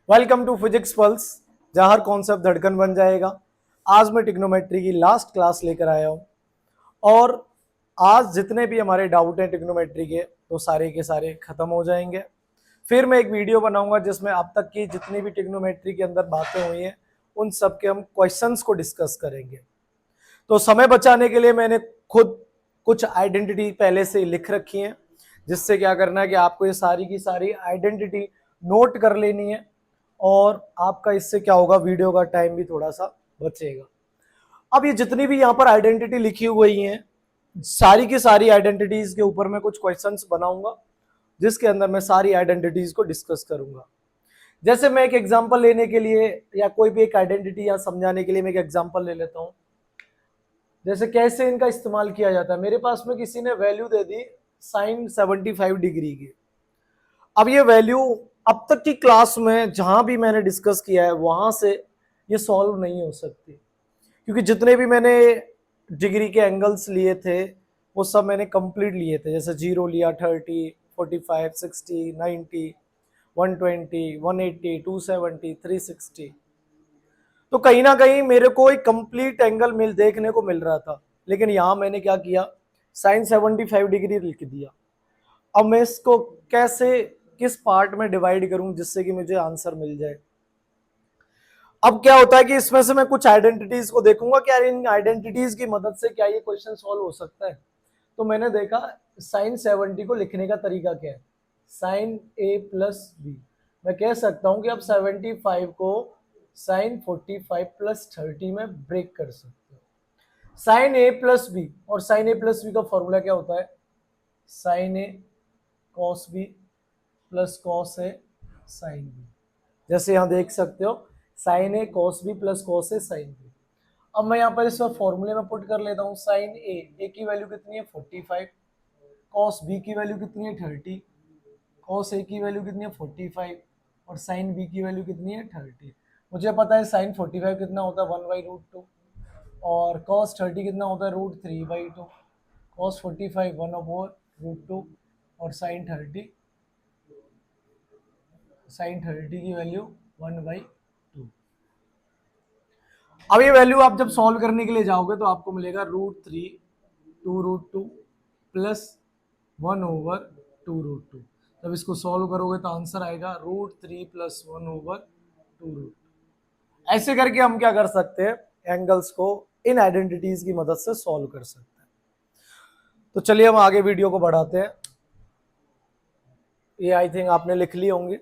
Welcome to physics pulse, जहाँ हर concept धड़कन बन जाएगा। आज मैं ट्रिग्नोमेट्री की लास्ट क्लास लेकर आया हूँ और आज जितने भी हमारे डाउट हैं ट्रिग्नोमेट्री के तो सारे के सारे खत्म हो जाएंगे। फिर मैं एक वीडियो बनाऊंगा जिसमें अब तक की जितनी भी ट्रिग्नोमेट्री के अंदर बातें हुई हैं उन सब के हम क्वेश्चंस को डिस्कस करेंगे। तो समय बचाने के लिए मैंने खुद कुछ आइडेंटिटी पहले से लिख रखी है, जिससे क्या करना है कि आपको ये सारी की सारी आइडेंटिटी नोट कर लेनी है और आपका इससे क्या होगा, वीडियो का टाइम भी थोड़ा सा बचेगा। अब ये जितनी भी यहाँ पर आइडेंटिटी लिखी हुई हैं, सारी की सारी आइडेंटिटीज के ऊपर मैं कुछ क्वेश्चंस बनाऊंगा जिसके अंदर मैं सारी आइडेंटिटीज को डिस्कस करूंगा। जैसे मैं एक एग्जांपल लेने के लिए या कोई भी एक आइडेंटिटी या समझाने के लिए मैं एक एग्जांपल ले लेता हूं। जैसे कैसे इनका इस्तेमाल किया जाता है। मेरे पास में किसी ने value they the sign 75 degree की। अब ये वैल्यू अब तक की क्लास में जहां भी मैंने डिस्कस किया है वहां से ये सॉल्व नहीं हो सकती, क्योंकि जितने भी मैंने डिग्री के एंगल्स लिए थे वो सब मैंने कंप्लीट लिए थे। जैसे 0 लिया, 30, 45, 60, 90, 120, 180, 270, 360। तो कहीं ना कहीं मेरे को एक कंप्लीट एंगल देखने को मिल रहा था, लेकिन यहां मैंने क्या किया, साइन 75 डिग्री लिख दिया। अब मैं इसको कैसे किस पार्ट में डिवाइड करूं जिससे कि मुझे आंसर मिल जाए। अब क्या होता है कि इसमें से मैं कुछ आइडेंटिटीज को देखूंगा कि यार इन आइडेंटिटीज की मदद से क्या ये क्वेश्चन सॉल्व हो सकता है। तो मैंने देखा साइन 70 को लिखने का तरीका क्या है, साइन ए प्लस बी। मैं कह सकता हूं कि अब 75 को साइन 45 प्लस 30 में ब्रेक कर सकते हो। साइन ए प्लस बी, और साइन ए प्लस बी का फॉर्मूला क्या होता है, sign A cos B plus cos A sine B. जैसे यहां देख सकते हो sign A cos B plus cos A sine B. अब मैं यहाँ पर इस फॉर्मूले में पुट कर लेता हूँ। साइन ए की वैल्यू कितनी है 45, कॉस बी की वैल्यू कितनी है 30, कॉस ए की वैल्यू कितनी है 45 और साइन बी की वैल्यू कितनी है 30। मुझे पता है साइन 45 कितना होता है 1/√2 और कॉस 30 कितना होता है √3/2। कॉस 45 1/√2 और साइन 30 की वैल्यू 1/2। अब ये वैल्यू आप जब सॉल्व करने के लिए जाओगे तो आपको मिलेगा √3 2√2 प्लस 1/2√2। जब इसको सॉल्व करोगे तो आंसर आएगा √3 प्लस 1/2√2। ऐसे करके हम क्या कर सकते हैं, एंगल्स को इन आइडेंटिटीज की मदद से सॉल्व कर सकते हैं। तो चलिए हम आगे वीडियो को बढ़ाते हैं। ये आई थिंक आपने लिख लिए होंगे।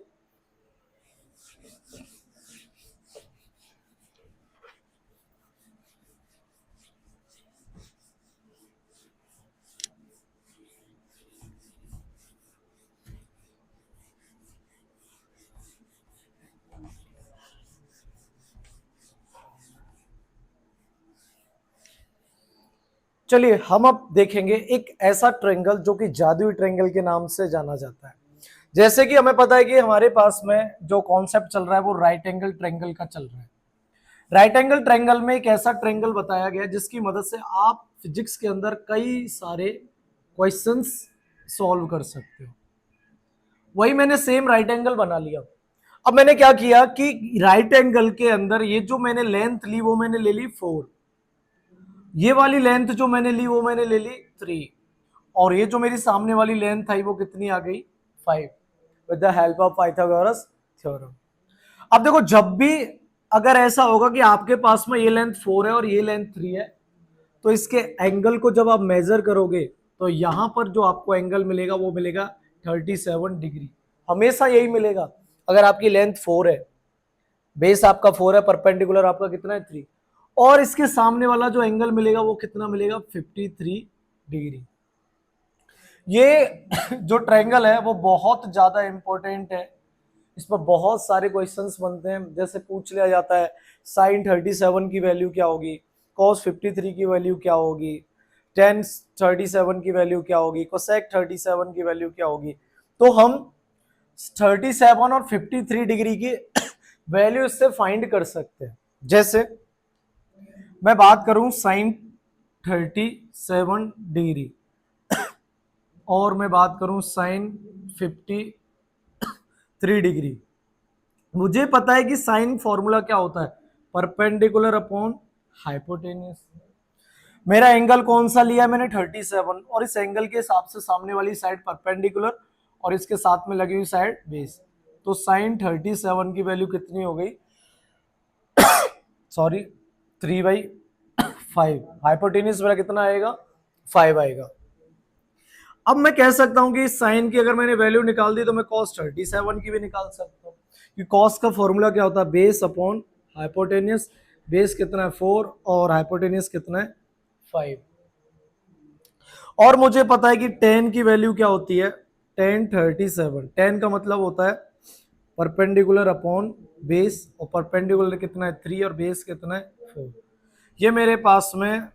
चलिए हम अब देखेंगे एक ऐसा ट्रायंगल जो कि जादुई ट्रायंगल के नाम से जाना जाता है। जैसे कि हमें पता है कि हमारे पास में जो कॉन्सेप्ट चल रहा है वो राइट एंगल ट्रायंगल का चल रहा है। राइट एंगल ट्रायंगल में एक ऐसा ट्रायंगल बताया गया जिसकी मदद से आप फिजिक्स के अंदर कई सारे क्वेश्चंस सॉल्व कर सकते हो। वही मैंने सेम राइट एंगल बना लिया। अब मैंने क्या किया कि राइट एंगल के अंदर ये जो मैंने लेंथ ली वो मैंने ले ली 4, ये वाली लेंथ जो मैंने ली वो मैंने ले ली 3, और ये जो मेरी सामने वाली लेंथ आई वो कितनी आ गई 5 with the help of Pythagoras theorem. अब देखो जब भी अगर ऐसा होगा कि आपके पास में ये लेंथ 4 है और ये लेंथ 3 है, तो इसके एंगल को जब आप मेजर करोगे तो यहां पर जो आपको एंगल मिलेगा वो मिलेगा 37 डिग्री। हमेशा यही मिलेगा। अगर आपकी लेंथ 4 है, बेस आपका 4 है, परपेंडिकुलर आपका कितना है 3, और इसके सामने वाला जो एंगल मिलेगा वो कितना मिलेगा 53 डिग्री। ये जो ट्रायंगल है वो बहुत ज्यादा इंपॉर्टेंट है। इस पर बहुत सारे क्वेश्चंस बनते हैं। जैसे पूछ लिया जाता है साइन 37 की वैल्यू क्या होगी, कॉस 53 की वैल्यू क्या होगी, टेन 37 की वैल्यू क्या होगी, कोसेक 37 की वैल्यू क्या होगी। तो हम 37 और 53 डिग्री की वैल्यू इससे फाइंड कर सकते हैं। जैसे मैं बात करूं साइन 37 डिग्री और मैं बात करूं साइन 53 डिग्री, मुझे पता है कि साइन फॉर्मूला क्या होता है, परपेंडिकुलर अपॉन हाइपोटेन्यूस। मेरा एंगल कौन सा लिया है मैंने, 37, और इस एंगल के हिसाब से सामने वाली साइड परपेंडिकुलर और इसके साथ में लगी हुई साइड बेस। तो साइन 37 की वैल्यू कितनी हो गई, सॉरी 3/5। हाइपोटेन्यूस मेरा कितना आएगा, 5 आएगा। अब मैं कह सकता हूं कि साइन की अगर मैंने वैल्यू निकाल दी तो मैं cos 37 की भी निकाल सकता हूं, कि cos का फॉर्मूला क्या होता है, बेस अपॉन हाइपोटेन्यूस। बेस कितना है 4 और हाइपोटेन्यूस कितना है 5। और मुझे पता है कि tan की वैल्यू क्या होती है, tan 37। tan का मतलब होता है परपेंडिकुलर अपॉन बेस, और परपेंडिकुलर कितना है 3 और बेस कितना है 4। ये मेरे पास में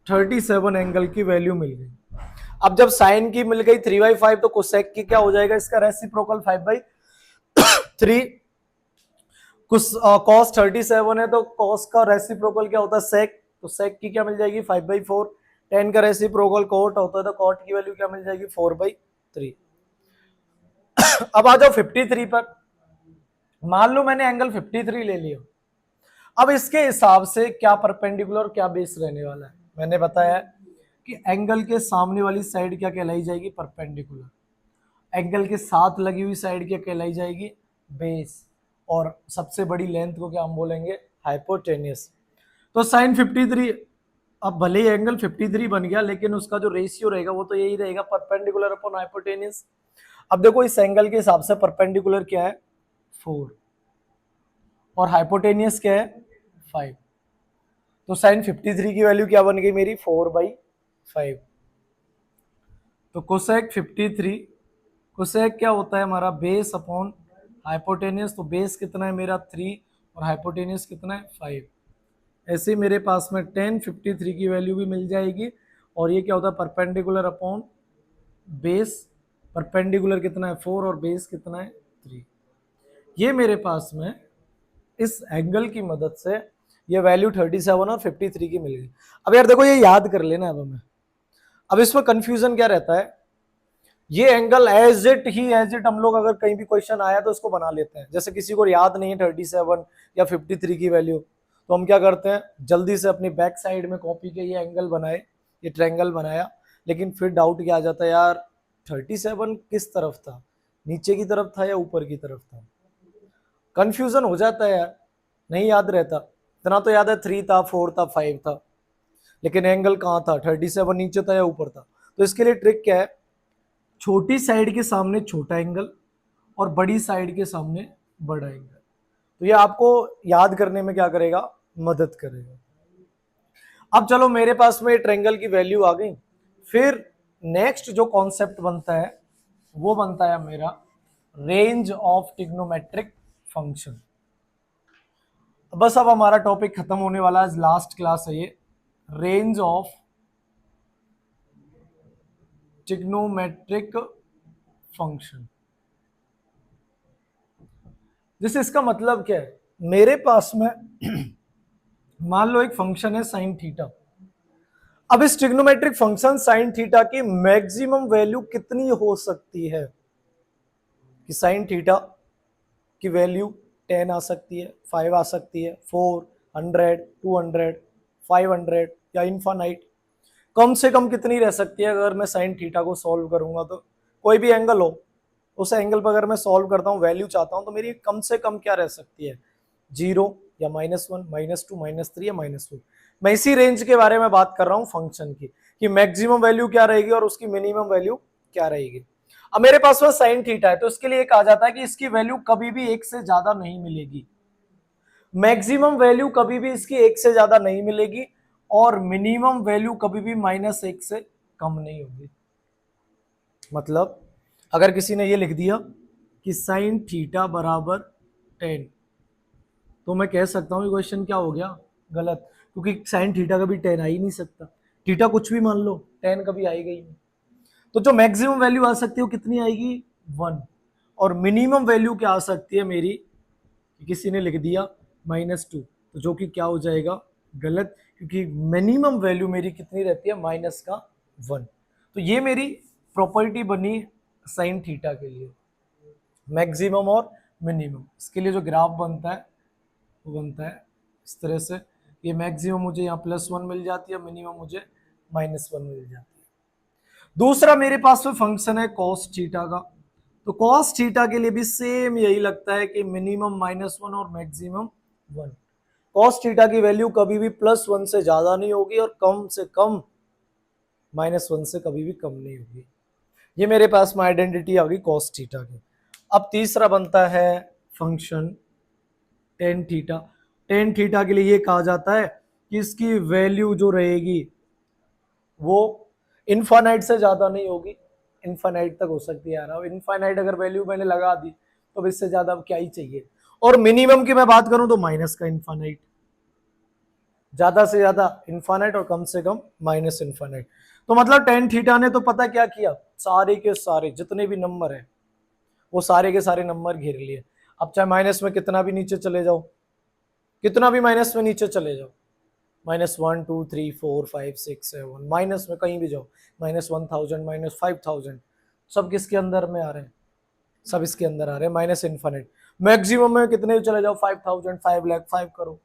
37 एंगल की वैल्यू मिल गई। अब जब साइन की मिल गई 3/5 तो कोसेक की क्या हो जाएगा, इसका रेसिप्रोकल 5/3। कॉस 37 है तो कॉस का रेसिप्रोकल क्या होता है सेक, तो सेक की क्या मिल जाएगी 5/4। टेन का रेसिप्रोकल कॉट होता है तो कॉट की वैल्यू क्या मिल जाएगी 4/3। अब आ जाओ 53 पर। मान लो मैंने एंगल 53 ले लिया। अब इसके हिसाब से क्या परपेंडिकुलर क्या बेस रहने वाला है, मैंने बताया कि एंगल के सामने वाली साइड क्या कहलाई जाएगी, परपेंडिकुलर। एंगल के साथ लगी हुई साइड क्या कहलाई जाएगी, बेस। और सबसे बड़ी लेंथ को क्या हम बोलेंगे, हाइपोटेन्यूस। तो साइन 53, अब भले ही एंगल 53 बन गया लेकिन उसका जो रेशियो रहेगा वो तो यही रहेगा, परपेंडिकुलर अपॉन हाइपोटेन्यूस। अब देखो इस एंगल के हिसाब से परपेंडिकुलर क्या है 4 और हाइपोटेनियस क्या है 5। तो साइन 53 की वैल्यू क्या बन गई मेरी 4/5। तो कोसेक 53, कोसेक क्या होता है हमारा बेस अपॉन हाइपोटेनियस। तो बेस कितना है मेरा 3 और हाइपोटेनियस कितना है 5। ऐसे मेरे पास में tan 53 की वैल्यू भी मिल जाएगी। और ये क्या होता है परपेंडिकुलर अपॉन बेस, परपेंडिकुलर कितना है 4 और बेस कितना है 3। ये मेरे पास में इस एंगल की मदद से ये वैल्यू 37 और 53 की मिल गई। अब यार देखो ये याद कर लेना अब हमें। अब इसमें कंफ्यूजन क्या रहता है, ये एंगल एज इट हम लोग अगर कहीं भी क्वेश्चन आया तो इसको बना लेते हैं। जैसे किसी को याद नहीं है 37 या 53 की वैल्यू, तो हम क्या करते हैं जल्दी से अपनी बैक साइड में कॉपी के ये एंगल बनाए, ये ट्रायंगल बनाया। लेकिन फिर डाउट क्या आ जाता है यार 37 किस तरफ था, नीचे की तरफ था या ऊपर की तरफ था। कंफ्यूजन हो जाता है यार, नहीं याद रहता। इतना तो याद है 3 था 4 था 5 था, लेकिन एंगल कहाँ था 37 नीचे था या ऊपर था। तो इसके लिए ट्रिक क्या है, छोटी साइड के सामने छोटा एंगल और बड़ी साइड के सामने बड़ा एंगल। तो ये आपको याद करने में क्या करेगा, मदद करेगा। अब चलो मेरे पास में ट्रायंगल की वैल्यू आ गई। फिर नेक्स्ट जो कॉन्सेप्ट बनता है वो बनता है मेरा रेंज ऑफ ट्रिग्नोमेट्रिक फंक्शन। बस अब हमारा टॉपिक खत्म होने वाला है, लास्ट क्लास है ये, रेंज ऑफ ट्रिग्नोमेट्रिक फंक्शन। जैसे इसका मतलब क्या है, मेरे पास में मान लो एक फंक्शन है साइन थीटा। अब इस ट्रिग्नोमेट्रिक फंक्शन साइन थीटा की मैक्सिमम वैल्यू कितनी हो सकती है, कि साइन थीटा की वैल्यू 10 आ सकती है, 5 आ सकती है, 400, 200, 500 या इनफाइनाइट। कम से कम कितनी रह सकती है अगर मैं साइन थीटा को सॉल्व करूंगा तो, कोई भी एंगल हो उस एंगल पर अगर मैं सॉल्व करता हूँ वैल्यू चाहता हूं तो मेरी कम से कम क्या रह सकती है, 0 या -1, -2, -3 या -2। मैं इसी रेंज के बारे में बात कर रहा हूँ फंक्शन की, कि मैक्सिमम वैल्यू क्या रहेगी और उसकी मिनिमम वैल्यू क्या रहेगी। अब मेरे पास में साइन थीटा है तो इसके लिए कहा जाता है कि इसकी वैल्यू कभी भी 1 से ज्यादा नहीं मिलेगी। मैक्सिमम वैल्यू कभी भी इसकी 1 से ज्यादा नहीं मिलेगी और मिनिमम वैल्यू कभी भी -1 से कम नहीं होगी। मतलब अगर किसी ने ये लिख दिया कि साइन थीटा बराबर 10, तो मैं कह सकता हूँ क्वेश्चन क्या हो गया, गलत। क्योंकि साइन थीटा कभी 10 आ ही नहीं सकता, थीटा कुछ भी मान लो 10 कभी आएगा ही नहीं। तो जो मैक्सिमम वैल्यू आ सकती है वो कितनी आएगी 1, और मिनिमम वैल्यू क्या आ सकती है मेरी, किसी ने लिख दिया -2, तो जो कि क्या हो जाएगा गलत, क्योंकि मिनिमम वैल्यू मेरी कितनी रहती है -1। तो ये मेरी प्रॉपर्टी बनी साइन थीटा के लिए, मैक्सिमम और मिनिमम। इसके लिए जो ग्राफ बनता है वो बनता है इस तरह से, ये मैक्सिमम मुझे यहाँ +1 मिल जाती है, मिनिमम मुझे -1 मिल जाती है। दूसरा मेरे पास में फंक्शन है cos थीटा का, तो cos थीटा के लिए भी सेम यही लगता है कि मिनिमम -1 और मैक्सिमम 1। cos थीटा की वैल्यू कभी भी +1 से ज्यादा नहीं होगी और कम से कम -1 से कभी भी कम नहीं होगी। ये मेरे पास में आइडेंटिटी आ गई cos थीटा की। अब तीसरा बनता है function tan theta. tan theta के लिए ये कहा जाता है कि इसकी वैल्यू जो रहेगी वो इनफाइनाइट से ज्यादा नहीं होगी, इनफाइनाइट तक हो सकती है यार। अब इनफाइनाइट अगर वैल्यू मैंने लगा दी तो इससे ज्यादा अब क्या ही चाहिए। और मिनिमम की मैं बात करूं तो माइनस का इनफाइनाइट, ज्यादा से ज्यादा इनफाइनाइट और कम से कम माइनस इनफाइनाइट। तो मतलब tan थीटा ने तो पता क्या किया, सारे के सारे जितने भी नंबर है वो सारे के सारे नंबर घेर लिए। अब चाहे माइनस में कितना भी नीचे चले जाओ, कितना भी माइनस में नीचे चले जाओ, -1 2 3 4 5 6 7, माइनस में कहीं भी जाओ, -1000 -5000, सब किसके अंदर में आ रहे हैं, सब इसके अंदर आ रहे हैं, माइनस इन्फिनिट। मैक्सिमम में कितने भी चले जाओ, 5000 5 लाख 5 करोड़,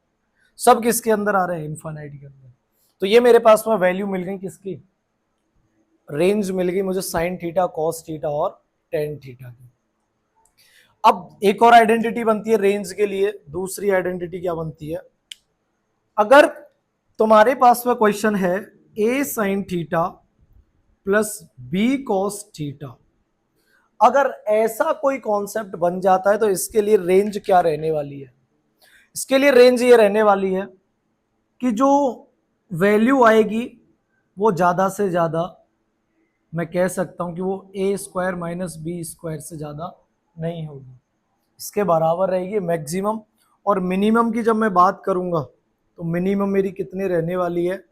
सब किसके अंदर आ रहे हैं, इन्फिनिट के अंदर। तो ये मेरे पास में वैल्यू मिल गई किसकी, रेंज मिल गई मुझे साइन थीटा, कॉस थीटा और टेन थीटा की। अब एक और आइडेंटिटी बनती है रेंज के लिए। दूसरी आइडेंटिटी क्या बनती है, अगर तुम्हारे पास में क्वेश्चन है a sign theta plus b cos theta, अगर ऐसा कोई कॉन्सेप्ट बन जाता है तो इसके लिए रेंज क्या रहने वाली है, इसके लिए रेंज ये रहने वाली है कि जो वैल्यू आएगी वो ज्यादा से ज्यादा, मैं कह सकता हूं कि वो a² माइनस b² से ज्यादा नहीं होगी, इसके बराबर रहेगी मैक्सिमम। और मिनिमम की जब मैं बात करूंगा तो मिनिमम मेरी कितनी रहने वाली है,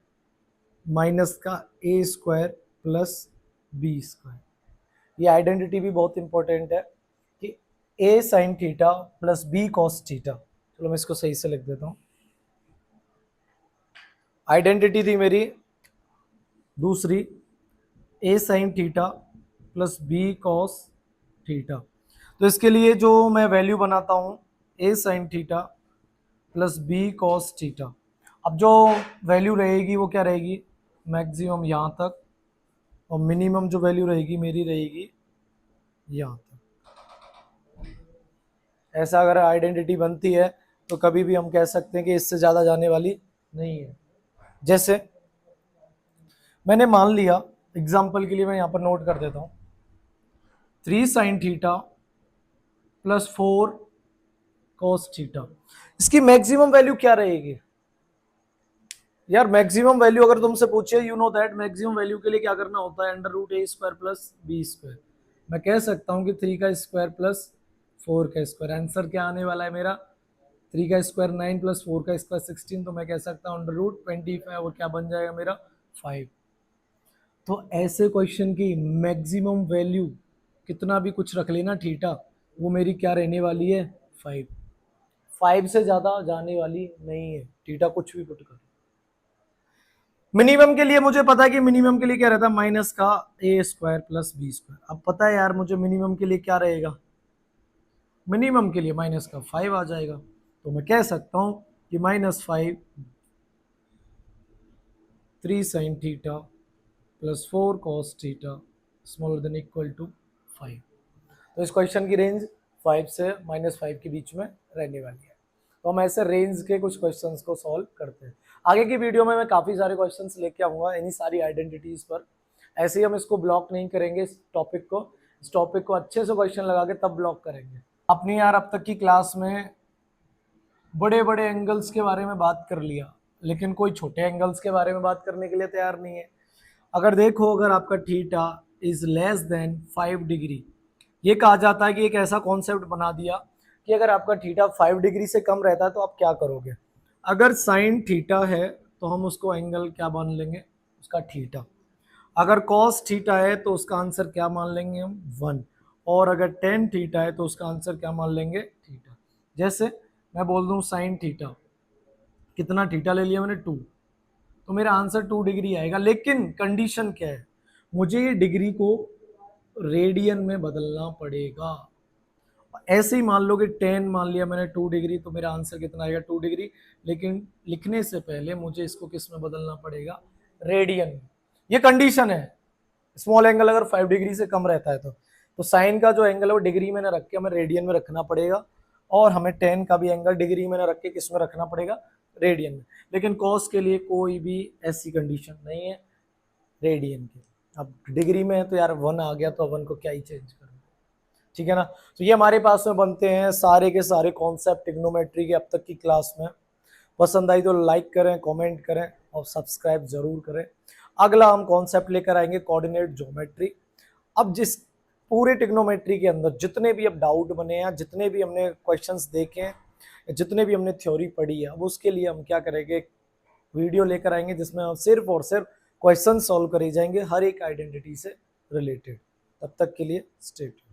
माइनस का a² प्लस b²। ये आइडेंटिटी भी बहुत इंपॉर्टेंट है कि a sign theta plus b cos theta. चलो मैं इसको सही से लिख देता हूं। आइडेंटिटी थी मेरी दूसरी a sign theta plus b cos theta. तो इसके लिए जो मैं वैल्यू बनाता हूं a sign theta plus b cos theta. अब जो वैल्यू रहेगी वो क्या रहेगी, मैक्सिमम यहां तक, और मिनिमम जो वैल्यू रहेगी मेरी रहेगी यहां तक। ऐसा अगर आइडेंटिटी बनती है तो कभी भी हम कह सकते हैं कि इससे ज्यादा जाने वाली नहीं है। जैसे मैंने मान लिया, एग्जाम्पल के लिए मैं यहां पर नोट कर देता हूं, 3 sine theta plus 4 cos theta, इसकी मैक्सिमम वैल्यू क्या रहेगी यार। मैक्सिमम वैल्यू अगर तुमसे पूछे, you know that maximum value के लिए क्या करना होता है, √a² प्लस b²। मैं कह सकता हूं कि 3 का स्क्वायर प्लस 4 का स्क्वायर, आंसर क्या आने वाला है मेरा, 3 का स्क्वायर 9 प्लस 4 का स्क्वायर 16, तो मैं कह सकता हूँ √25 और क्या बन जाएगा मेरा 5। तो ऐसे क्वेश्चन की मैक्सिमम वैल्यू कितना भी कुछ रख लेना थीटा, वो मेरी क्या रहने वाली है 5। 5 से ज्यादा जाने वाली नहीं है, थीटा कुछ भी पुट कर। मिनिमम के लिए मुझे पता है कि मिनिमम के लिए क्या रहता है, माइनस का a² प्लस b²। अब पता है यार मुझे मिनिमम के लिए क्या रहेगा, मिनिमम के लिए माइनस का 5 आ जाएगा। तो मैं कह सकता हूं कि -5 3 sine theta plus 4 cos theta smaller than equal to 5। तो इस क्वेश्चन की रेंज 5 से -5 के बीच में रहने वाली है। तो हम ऐसे रेंज के कुछ क्वेश्चंस को सॉल्व करते हैं। आगे की वीडियो में मैं काफ़ी सारे क्वेश्चंस लेके आऊँगा इन्हीं सारी आइडेंटिटीज़ पर। ऐसे ही हम इसको ब्लॉक नहीं करेंगे, इस टॉपिक को अच्छे से क्वेश्चन लगा के तब ब्लॉक करेंगे। अपनी यार अब तक की क्लास में बड़े बड़े एंगल्स के बारे में बात कर लिया, लेकिन कोई छोटे एंगल्स के बारे में बात करने के लिए तैयार नहीं है। अगर देखो, अगर आपका theta is less than 5 degree, ये कहा जाता है कि एक ऐसा कॉन्सेप्ट बना दिया कि अगर आपका थीटा 5 डिग्री से कम रहता है तो आप क्या करोगे। अगर साइन थीटा है तो हम उसको एंगल क्या मान लेंगे, उसका थीटा। अगर कॉस थीटा है तो उसका आंसर क्या मान लेंगे हम 1। और अगर टेन थीटा है तो उसका आंसर क्या मान लेंगे थीटा। जैसे मैं बोल दूं साइन थीटा, कितना थीटा ले लिया मैंने 2, तो मेरा आंसर 2 डिग्री आएगा। लेकिन कंडीशन क्या है, मुझे ये डिग्री को रेडियन में बदलना पड़ेगा। ऐसे ही मान लो कि 10 मान लिया मैंने 2 डिग्री, तो मेरा आंसर कितना आएगा 2 डिग्री। लेकिन लिखने से पहले मुझे इसको किस में बदलना पड़ेगा, रेडियन में। ये कंडीशन है, स्मॉल एंगल अगर 5 डिग्री से कम रहता है तो साइन का जो एंगल है वो डिग्री में ना रख के हमें रेडियन में रखना पड़ेगा, और हमें 10 का भी एंगल डिग्री में ना रख के किस में रखना पड़ेगा, रेडियन में। लेकिन कॉस के लिए कोई भी ऐसी कंडीशन नहीं है रेडियन की। अब डिग्री में है तो यार 1 आ गया, तो 1 को क्या ही चेंज करूँ, ठीक है ना। तो ये हमारे पास में बनते हैं सारे के सारे कॉन्सेप्ट ट्रिग्नोमेट्री के अब तक की क्लास में। पसंद आई तो लाइक करें, कमेंट करें और सब्सक्राइब जरूर करें। अगला हम कॉन्सेप्ट लेकर आएंगे कोऑर्डिनेट ज्योमेट्री। अब जिस पूरे ट्रिग्नोमेट्री के अंदर जितने भी अब डाउट बने हैं, जितने भी हमने क्वेश्चंस देखे हैं, जितने भी हमने थ्योरी पढ़ी है, अब उसके लिए हम क्या करेंगे, वीडियो लेकर आएंगे जिसमें हम सिर्फ और सिर्फ क्वेश्चन सॉल्व करे जाएंगे हर एक आइडेंटिटी से रिलेटेड। तब तक के लिए स्टे ट्यून्ड।